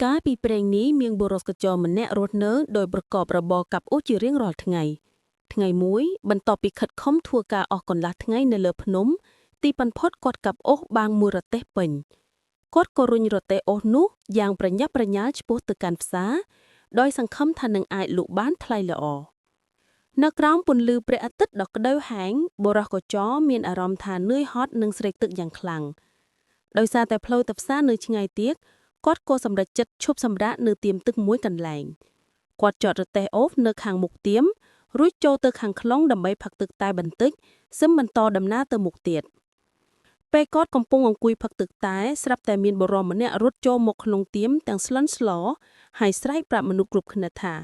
កាលពីព្រេងនេះមានបុរសកញ្ចម្នាក់រស់នៅដោយប្រកបរបរកាប់អ៊ូជារៀងរាល់ថ្ងៃមួយបន្ទាប់ពីខិតខំធ្វើការអស់កន្លះថ្ងៃនៅលើភ្នំទីបំផុតគាត់កាប់អ៊ូបាងមួយរទេះពេញគាត់ក៏រុញរទេះអ៊ូនោះយ៉ាងប្រញាប់ប្រញាល់ឆ្ពោះទៅកាន់ផ្សារដោយសង្ឃឹមថានឹងអាចលក់បានថ្លៃល្អនៅក្រោមពន្លឺព្រះអាទិត្យដ៏ក្តៅហែងបុរសកញ្ចមានអារម្មណ៍ថានឿយហត់និងស្រេកទឹកយ៉ាងខ្លាំងដោយសារតែផ្លូវទៅផ្សារនៅឆ្ងាយទៀតគាត់ក៏សម្រេចចិត្តឈប់សម្រាកនៅទៀមទឹកមួយកន្លែងគាត់ចតរទេះអូសនៅខាងមុខទៀមរួចចូលទៅខាងក្នុងដើម្បីផឹកទឹកតែបន្តិចសឹមបន្តដំណើរទៅមុខទៀតពេលគាត់កំពុងអង្គុយផឹកទឹកតែស្រាប់តែមានបុរសម្នាក់រត់ចូលមកក្នុងទៀមទាំងស្លន់ស្លោហើយស្រែកប្រាប់មនុស្សគ្រប់គ្នាថា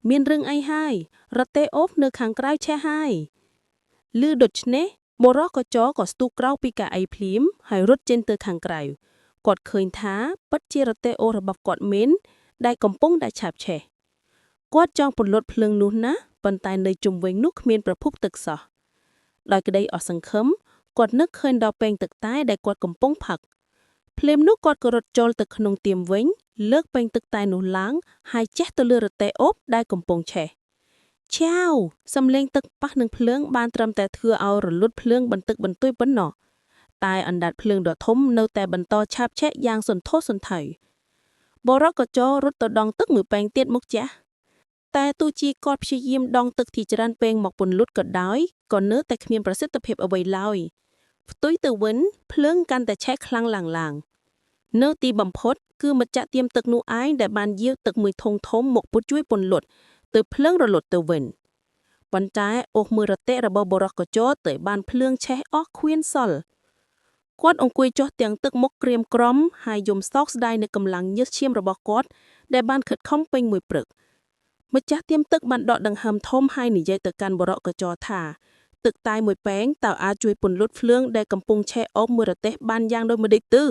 មានរឿងអីហើយរទេះអូសនៅខាងក្រៅឆេះហើយឮដូច្នេះបុរសកញ្ចក៏ស្ទុះក្រោកពីកៅអីភ្លាមហើយរត់ចេញទៅខាងក្រៅគាត់ឃើញថាពិតជារទេះអូសរបស់គាត់មែនដែលកំពុងតែឆាបឆេះគាត់ចង់ពន្លត់ភ្លើងនោះណាស់ប៉ុន្តែនៅជុំវិញនោះគ្មានប្រភពទឹកសោះដោយក្តីអស់សង្ឃឹមគាត់នឹកឃើញដល់ពែងទឹកតែដែលគាត់កំពុងផឹកភ្លាមនោះគាត់ក៏រត់ចូលទៅក្នុងទៀមវិញលើកពែងទឹកតែនោះឡើងហើយជះទៅលើរទេះអូសដែលកំពុងឆេះឆាវសំឡេងទឹកប៉ះនឹងភ្លើងបានត្រឹមតែធ្វើឲ្យរលត់ភ្លើងបន្តិចបន្តួចប៉ុណ្ណោះតែអណ្ដាតភ្លើងដ៏ធំនៅតែបន្តឆាបឆេះយ៉ាងសន្ធោសន្ធៅបរកកញ្ចរត់ទៅដងទឹកមួយពេងទៀតមកចាស់តែទោះជាគាត់ព្យាយាមដងទឹកទីច្រើនពេងមកពន្លត់ក៏ដោយក៏នៅតែគ្មានប្រសិទ្ធភាពអ្វីឡើយផ្ទុយទៅវិញភ្លើងកាន់តែឆេះខ្លាំងឡើងនៅទីបំផុតគឺម្ចាស់ទៀមទឹកនោះឯងដែលបានយាវទឹកមួយធុងធំមកពុតជួយពន្លត់ទៅភ្លើងរលត់ទៅវិញប៉ុន្តែអូសមួយរទេះរបស់បរកកញ្ចរទៅបានភ្លើងឆេះអស់ឃ្វានសល់គាត់អង្គុយចុះទាំងទឹកមុខក្រៀមក្រំហើយយំសោកស្ដាយនៅកម្លាំងញើសឈាមរបស់គាត់ដែលបានខិតខំពេញមួយព្រឹកម្ចាស់ទៀមទឹកបានដកដង្ហើមធំហើយនិយាយទៅកាន់បរកកញ្ចរថាទឹកតែមួយពែងតើអាចជួយពន្លត់ភ្លើងដែលកំពុងឆេះអោបមួយរទេះបានយ៉ាងដូចម្តេចទៅ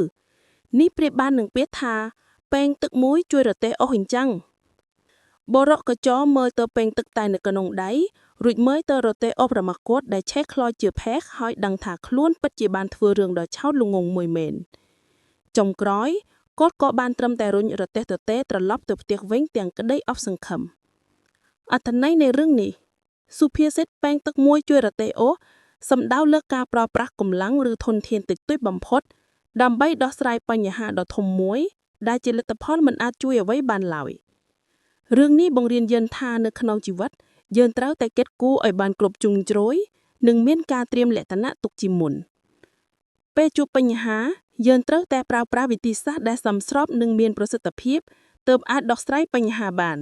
នេះប្រៀបបាននឹងពាក្យថាពែងទឹកមួយជួយរទេះអស់អញ្ចឹងបរកកញ្ចរមើលទៅពែងទឹកតែនៅក្នុងដៃរួចមើលទៅរទេះអស់របស់គាត់ដែលឆេះខ្លោចជាផេះហើយដឹងថាខ្លួនពិតជាបានធ្វើរឿងដ៏ឆោតល្ងង់មួយមែនចុងក្រោយគាត់ក៏បានត្រឹមតែរុញរទេះទទេត្រឡប់ទៅផ្ទះវិញទាំងក្តីអស់សង្ឃឹមអត្ថន័យនៃរឿងនេះសុភាសិតពែងទឹកមួយជួយរទេះអូសសំដៅលើការប្រើប្រាស់កម្លាំងឬធនធានតិចតួចបំផុតដើម្បីដោះស្រាយបញ្ហាដ៏ធំមួយដែលជាលទ្ធផលមិនអាចជួយអ្វីបានឡើយរឿងនេះបង្រៀនយើងថានៅក្នុងជីវិតយើងត្រូវតែគិតគូរឲ្យបានគ្រប់ជ្រុងជ្រោយនិងមានការត្រៀមលក្ខណៈទុកជាមុនពេលជួបបញ្ហាយើងត្រូវតែប្រើប្រាស់វិធីសាស្ត្រដែលសមស្របនិងមានប្រសិទ្ធភាពទើបអាចដោះស្រាយបញ្ហាបាន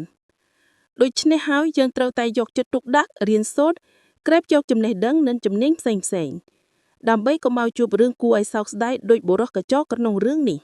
ដូច្នេះហើយយើងត្រូវតែយកចិត្តទុកដាក់រៀនសូត្រក្រេបយកចំណេះដឹងនិងជំនាញផ្សេងៗដើម្បីកុំឲ្យជួបរឿងគួរឲ្យសោកស្ដាយដោយបុរសកញ្ចក់ក្នុងរឿងនេះ